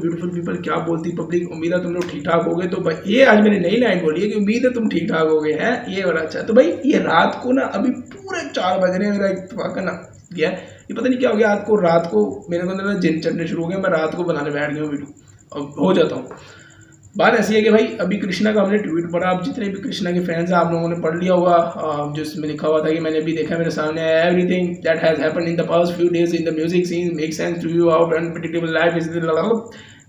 Beautiful people, क्या बोलती public, उम्मीद है तुम लोग ठीक ठाक हो गए। तो भाई ये आज मैंने नई लाइन बोली है कि उम्मीद है तुम ठीक ठाक हो गए हैं, ये बड़ा अच्छा। तो भाई ये रात को ना अभी पूरे 4 बज रहे हैं, मेरा इत्तेफाक ना गया, ये पता नहीं क्या हो गया, रात को मेरे को अंदर जिन चढ़ने शुरू हो गया, मैं रात को बनाने बैठ गया हूँ वीडियो, अब हो जाता हूँ। बात ऐसी है कि भाई अभी कृष्णा का हमने ट्वीट पढ़ा, आप जितने भी कृष्णा के फैंस हैं आप लोगों ने पढ़ लिया होगा, जिसमें लिखा हुआ था कि मैंने अभी देखा मेरे सामने, everything that has happened in the past few days in the music scene make sense to you, how unpredictable life is,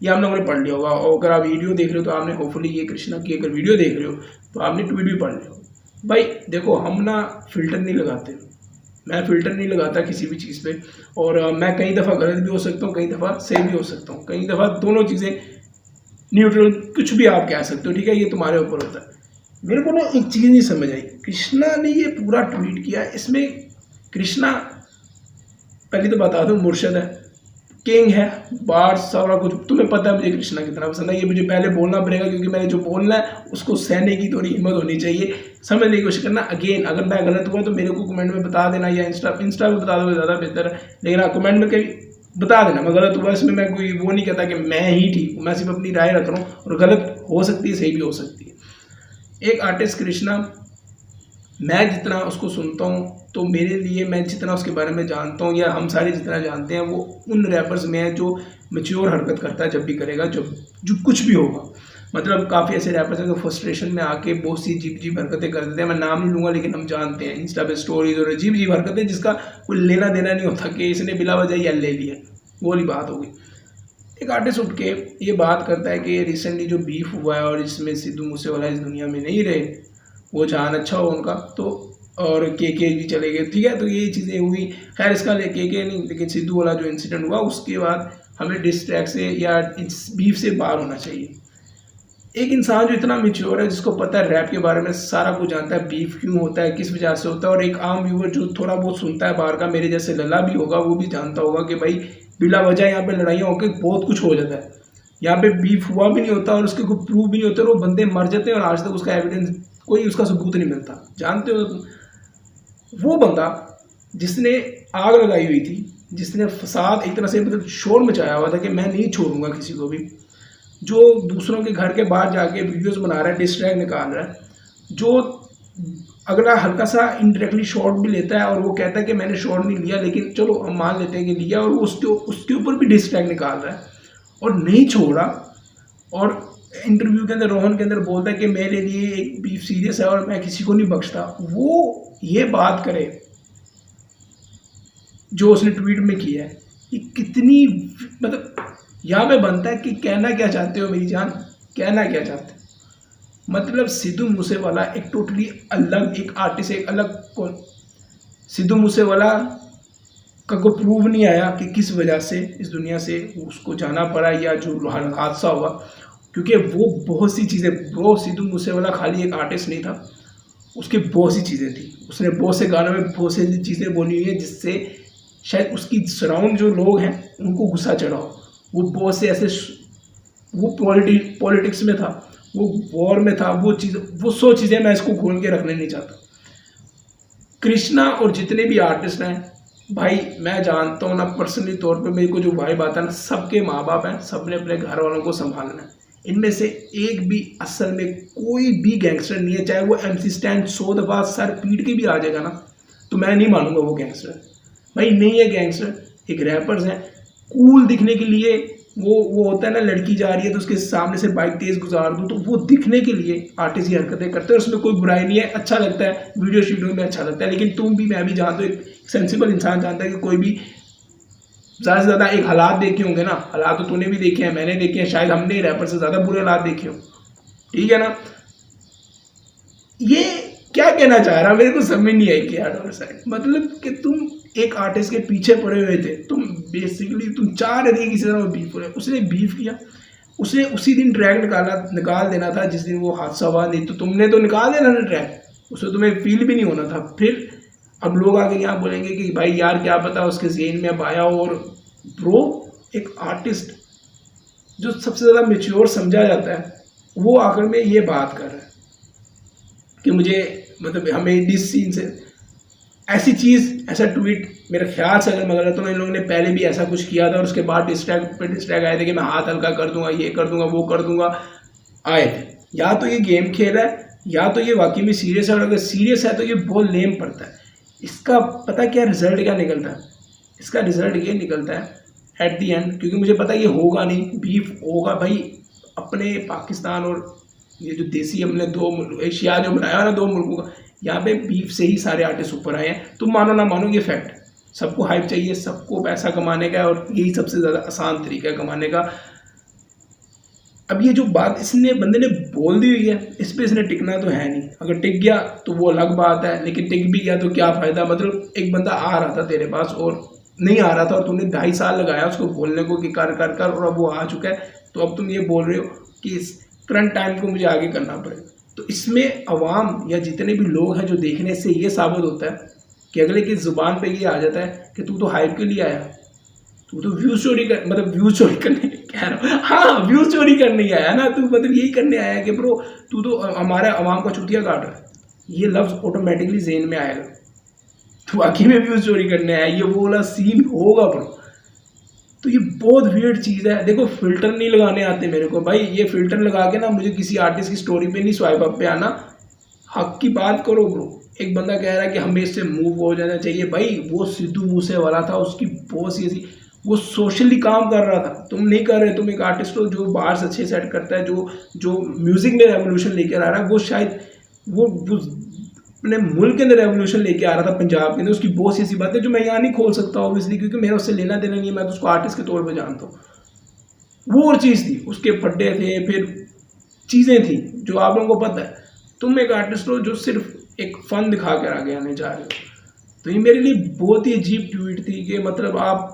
ये हम लोगों ने पढ़ लिया होगा। और अगर आप वीडियो देख रहे हो तो आपने होपफुली ये कृष्णा की अगर वीडियो देख रहे हो तो आपने ट्वीट भी पढ़ लिया हो। भाई देखो हम ना फिल्टर नहीं लगाते, मैं फिल्टर नहीं लगाता किसी भी चीज़ पे, और मैं कई दफ़ा गलत भी हो सकता हूँ, कई दफ़ा सही भी हो सकता हूँ, कई दफ़ा दोनों चीज़ें न्यूट्रल, कुछ भी आप कह सकते हो, ठीक है, ये तुम्हारे ऊपर होता है। मेरे को ना एक चीज़ नहीं समझ आई, कृष्णा ने ये पूरा ट्वीट किया, इसमें कृष्णा पहले तो बता दूं मुर्शद है, किंग है, बार सारा कुछ, तुम्हें पता है मुझे कृष्णा कितना पसंद है, ये मुझे पहले बोलना पड़ेगा क्योंकि मैंने जो बोलना है उसको सहने की थोड़ी हिम्मत होनी चाहिए, समझने की कोशिश करना। अगेन अगर मैं गलत हुआ तो मेरे को कमेंट में बता देना, या इंस्टा पे बता दो ज़्यादा बेहतर है, लेकिन आप कमेंट में कहीं बता देना मैं गलत हुआ। इसमें मैं कोई वो नहीं कहता कि मैं ही ठीक हूँ, मैं सिर्फ अपनी राय रख रहा हूँ, और गलत हो सकती है, सही भी हो सकती है। एक आर्टिस्ट कृष्णा, मैं जितना उसको सुनता हूँ तो मेरे लिए, मैं जितना उसके बारे में जानता हूँ या हम सारे जितना जानते हैं, वो उन रैपर्स में है जो मैच्योर हरकत करता है जब भी करेगा, जब जो कुछ भी होगा। मतलब काफ़ी ऐसे रैपर्स हैं जो फ्रस्ट्रेशन में आके बहुत सी अजीब हरकतें कर देते हैं, मैं नाम नहीं लूँगा लेकिन हम जानते हैं, इंस्टा पे स्टोरीज और अजीब हरकतें जिसका कोई लेना देना नहीं होता कि इसने बिला वजह या ले लिया, वो वाली बात होगी। एक आर्टिस्ट उठ के ये बात करता है कि रिसेंटली जो बीफ हुआ है और इसमें सिद्धू मूसेवाला इस दुनिया में नहीं रहे, वो जहान अच्छा हो उनका, तो और के भी चले गए, ठीक है, तो ये चीज़ें हुई। खैर इसका के नहीं, लेकिन सिद्धू वाला जो इंसिडेंट हुआ उसके बाद हमें डिस ट्रैक से या इस बीफ से बाहर होना चाहिए। एक इंसान जो इतना मैच्योर है, जिसको पता है रैप के बारे में सारा कुछ जानता है, बीफ क्यों होता है, किस वजह से होता है, और एक आम व्यूअर जो थोड़ा बहुत सुनता है बाहर का, मेरे जैसे लल्ला भी होगा, वो भी जानता होगा कि भाई बिला वजह यहाँ पे लड़ाइयाँ होकर बहुत कुछ हो जाता है, यहाँ पे बीफ हुआ भी नहीं होता और उसके कोई प्रूफ भी नहीं होते, और वो बंदे मर जाते हैं और आज तक उसका एविडेंस, कोई उसका सबूत नहीं मिलता। जानते हो वो बंदा जिसने आग लगाई हुई थी, जिसने फसाद एक तरह से मतलब शोर मचाया हुआ था कि मैं नहीं छोड़ूंगा किसी को भी, जो दूसरों के घर के बाहर जाके वीडियोस बना रहा है, डिस्ट्रैक्ट निकाल रहा है, जो अगला हल्का सा इनडायरेक्टली शॉट भी लेता है और वो कहता है कि मैंने शॉट नहीं लिया, लेकिन चलो हम मान लेते हैं कि लिया, और उसके ऊपर भी डिस्ट्रैक्ट निकाल रहा है और नहीं छोड़ा। और इंटरव्यू के अंदर रोहन के अंदर बोलता है कि मेरे लिए एक बीफ सीरियस है और मैं किसी को नहीं बख्शता। वो ये बात करे जो उसने ट्वीट में किया है, ये कितनी मतलब यहाँ पे बनता है कि कहना क्या चाहते हो मेरी जान, कहना क्या चाहते हो। मतलब सिद्धू मूसेवाला एक टोटली अलग एक आर्टिस्ट, एक अलग कौन, सिद्धू मूसेवाला का कोई प्रूव नहीं आया कि किस वजह से इस दुनिया से उसको जाना पड़ा या जो हादसा हुआ, क्योंकि वो बहुत सी चीज़ें, ब्रो सिद्धू मूसेवाला खाली एक आर्टिस्ट नहीं था, उसकी बहुत सी चीज़ें थी, उसने बहुत से गानों में बहुत सी चीज़ें बोली हुई है जिससे शायद उसकी सराउंड जो लोग हैं उनको गुस्सा चढ़ा हो। वो बहुत से ऐसे, वो पॉलिटिक्स में था, वो वॉर में था, वो चीज़, वो 100 चीज़ें मैं इसको खोल के रखने नहीं चाहता। कृष्णा और जितने भी आर्टिस्ट हैं भाई, मैं जानता हूँ ना पर्सनली तौर पे, मेरे को जो वाइब आता है ना, सबके माँ बाप हैं, सब ने अपने घर वालों को संभालना है, इनमें से एक भी असल में कोई भी गैंगस्टर नहीं है, चाहे वो MC स्टैन 100 दफ़ा सर पीट के भी आ जाएगा ना, तो मैं नहीं मानूंगा वो गैंगस्टर भाई, नहीं है गैंगस्टर। एक रैपर्स हैं, कूल दिखने के लिए, वो होता है ना, लड़की जा रही है तो उसके सामने से बाइक तेज गुजार दूँ, तो वो दिखने के लिए आर्टिस्ट की हरकतें करते हैं, उसमें कोई बुराई नहीं है, अच्छा लगता है, वीडियो शीडियो में अच्छा लगता है। लेकिन तुम भी, मैं भी जानता हूँ, एक सेंसिबल इंसान जानता है कि कोई भी ज़्यादा से ज़्यादा एक हालात देखे होंगे ना, हालात तो तूने भी देखे हैं, मैंने देखे हैं, शायद हमने रैपर से ज़्यादा बुरे हालात देखे हो, ठीक है ना। ये क्या कहना चाह रहा, मेरे को समझ नहीं आई कि यार साइड, मतलब कि तुम एक आर्टिस्ट के पीछे पड़े हुए थे, तुम बेसिकली तुम चाह रहे थे किसी तरह बीफ हो रहा है, उसने बीफ किया, उसने उसी दिन ट्रैक निकाल देना था जिस दिन वो हादसा हुआ, नहीं तो तुमने तो निकाल देना था ट्रैक, उसमें तुम्हें फील भी नहीं होना था। फिर अब लोग आगे यहाँ बोलेंगे कि भाई यार क्या पता उसके ज़हन में अब आया। और ब्रो, एक आर्टिस्ट जो सबसे ज़्यादा मैच्योर समझा जाता है, वो आखिर में ये बात कर रहा है कि मुझे मतलब हमें इस सीन से, ऐसी चीज़, ऐसा ट्वीट मेरे ख्याल से अगर मैं गलत हूँ, इन लोगों ने पहले भी ऐसा कुछ किया था और उसके बाद डिस्ट्रैक आए थे कि मैं हाथ हल्का कर दूंगा, ये कर दूंगा, वो कर दूंगा, आए थे। या तो ये गेम खेल रहा है या तो ये वाकई में सीरियस है, और अगर सीरियस है तो ये बहुत लेम पड़ता है। इसका पता क्या रिजल्ट क्या निकलता है? इसका रिजल्ट ये निकलता है एट दी एंड, क्योंकि मुझे पता है ये होगा नहीं, बीफ होगा भाई। अपने पाकिस्तान और ये जो देसी हमने दो एशिया जो बनाया ना, दो मुल्कों का, यहाँ पे बीफ से ही सारे आर्टिस्ट ऊपर आए हैं। तुम मानो ना मानो ये फैक्ट। सबको हाइप चाहिए, सबको पैसा कमाने का, और यही सबसे ज़्यादा आसान तरीका है कमाने का। अब ये जो बात इसने बंदे ने बोल दी हुई है, इस पर इसने टिकना तो है नहीं। अगर टिक गया तो वो अलग बात है, लेकिन टिक भी गया तो क्या फ़ायदा? मतलब एक बंदा आ रहा था तेरे पास और नहीं आ रहा था, और तुमने 2.5 साल लगाया उसको बोलने को कि कर कर कर, और अब वो आ चुका है, तो अब तुम ये बोल रहे हो कि इस करंट टाइम को मुझे आगे करना पड़ेगा। तो इसमें अवाम या जितने भी लोग हैं जो देखने से ये साबित होता है कि अगले की ज़ुबान पे ये आ जाता है कि तू तो हाइप के लिए आया, तू तो व्यू चोरी कर, मतलब व्यू चोरी करने कह रहा हूँ, हाँ व्यू चोरी करने ही आया ना तू, मतलब यही करने आया कि ब्रो तू तो हमारा अवाम का चुतिया काट रहा है। ये लफ्ज़ ऑटोमेटिकली ज़हन में आएगा, तू आखिर में व्यू चोरी करने आया, ये वो वाला सीन होगा ब्रो। तो ये बहुत वियर्ड चीज़ है। देखो फिल्टर नहीं लगाने आते मेरे को भाई, ये फिल्टर लगा के ना मुझे किसी आर्टिस्ट की स्टोरी पे नहीं स्वाइप अप पे आना। हक की बात करो ब्रो। एक बंदा कह रहा है कि हमें इससे मूव हो जाना चाहिए, भाई वो सिद्धू मूसे वाला था, उसकी बहुत सी ऐसी, वो सोशली काम कर रहा था, तुम नहीं कर रहे। तुम एक आर्टिस्ट हो जो बार्स अच्छे सेट करता है, जो म्यूजिक में रेवोल्यूशन लेकर आ रहा है, वो शायद वो अपने मुल्क के अंदर रेवोल्यूशन लेके आ रहा था, पंजाब के अंदर। उसकी बहुत सी ऐसी बातें जो मैं यहाँ नहीं खोल सकता ऑब्वियसली, क्योंकि मेरा उससे लेना देना नहीं है, मैं तो उसको आर्टिस्ट के तौर पर जानता हूँ। वो और चीज़ थी, उसके फड्डे थे, फिर चीज़ें थी जो आप लोगों को पता है। तुम एक आर्टिस्ट हो जो सिर्फ एक फन दिखा कर आगे आने जा रहे हो। तो ये मेरे लिए बहुत ही अजीब ट्वीट थी कि मतलब आप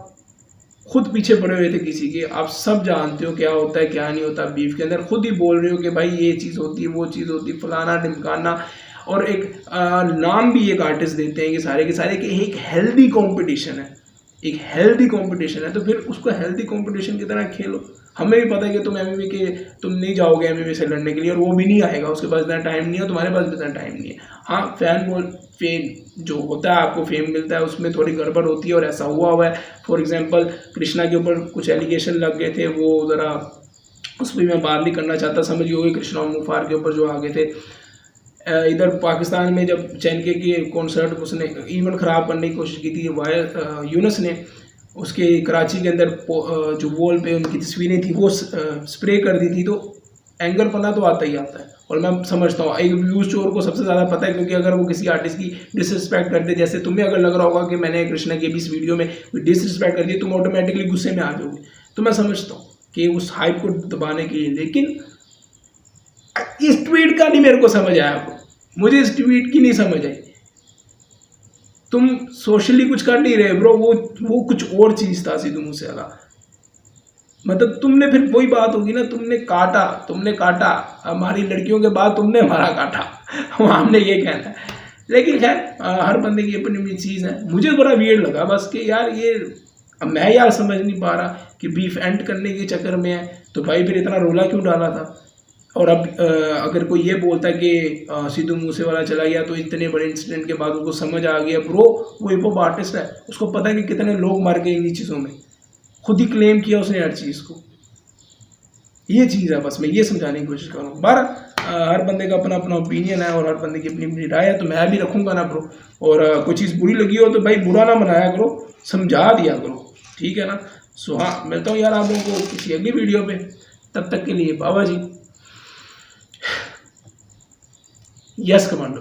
खुद पीछे पड़े हुए थे किसी के, आप सब जानते हो क्या होता है क्या नहीं होता बीफ के अंदर, खुद ही बोल रहे हो कि भाई ये चीज़ होती है, वो चीज़ होती है, फलाना ढिमकाना, और एक नाम भी एक आर्टिस्ट देते हैं कि सारे के सारे कि एक हेल्दी कंपटीशन है, एक हेल्दी कंपटीशन है। तो फिर उसको हेल्दी कंपटीशन की तरह खेलो। हमें भी पता है कि तुम एमएमए के, तुम नहीं जाओगे एमएमए से लड़ने के लिए, और वो भी नहीं आएगा, उसके पास इतना टाइम नहीं है, तुम्हारे पास भी इतना टाइम नहीं है। हाँ फेम जो होता है, आपको फेम मिलता है, उसमें थोड़ी गड़बड़ होती है, और ऐसा हुआ है। फॉर एग्जांपल कृष्णा के ऊपर कुछ एलिगेशन लग गए थे, वो ज़रा उस पर मैं बात नहीं करना चाहता, समझिए होगी। कृष्णा और मुफार के ऊपर जो आ गए थे, इधर पाकिस्तान में जब चैनके की कॉन्सर्ट उसने इवेंट ख़राब करने की कोशिश की थी यूनस ने, उसके कराची के अंदर जो वॉल पे उनकी तस्वीरें थी वो स्प्रे कर दी थी। तो एंगर पना तो आता ही आता है, और मैं समझता हूँ एक व्यूज़ चोर को सबसे ज़्यादा पता है, क्योंकि अगर वो किसी आर्टिस्ट की डिसरिस्पेक्ट करते, जैसे तुम्हें अगर लग रहा होगा कि मैंने कृष्णा की भी इस वीडियो में डिसरिस्पेक्ट कर दी, तुम ऑटोमेटिकली गुस्से में आ जाओगे। तो मैं समझता हूँ कि उस हाइप को दबाने के लिए, लेकिन इस ट्वीट का नहीं मेरे को समझ आया, मुझे इस ट्वीट की नहीं समझ आई। तुम सोशली कुछ कर नहीं रहे ब्रो, वो कुछ और चीज़ था सिद्धू मूसेवाला। मतलब तुमने फिर वही बात होगी ना, तुमने काटा हमारी लड़कियों के बाद, तुमने हमारा काटा हमने ये कहना है। लेकिन खैर हर बंदे की अपनी अपनी चीज़ है। मुझे बड़ा वियर्ड लगा बस कि यार ये, अब मैं यार समझ नहीं पा रहा कि बीफ एंड करने के चक्कर में है, तो भाई फिर इतना रोला क्यों डाला था। और अब अगर कोई ये बोलता है कि सिद्धू मूसेवाला चला गया तो इतने बड़े इंसिडेंट के बाद उसको समझ आ गया, ब्रो वो हिप हॉप आर्टिस्ट है, उसको पता है कि कितने लोग मर गए इन्हीं चीज़ों में, खुद ही क्लेम किया उसने हर चीज़ को। ये चीज़ है, बस मैं ये समझाने की कोशिश कर रहा हूँ। हर बंदे का अपना अपना ओपिनियन है और हर बंदे की अपनी अपनी राय है, तो मैं भी रखूँगा ना ब्रो। और कोई चीज़ बुरी लगी हो तो भाई बुरा ना बनाया करो, समझा दिया करो, ठीक है ना। सो हाँ, मिलता हूँ यार आप लोगों को किसी अगली वीडियो पे, तब तक के लिए बाबा जी। Yes commando.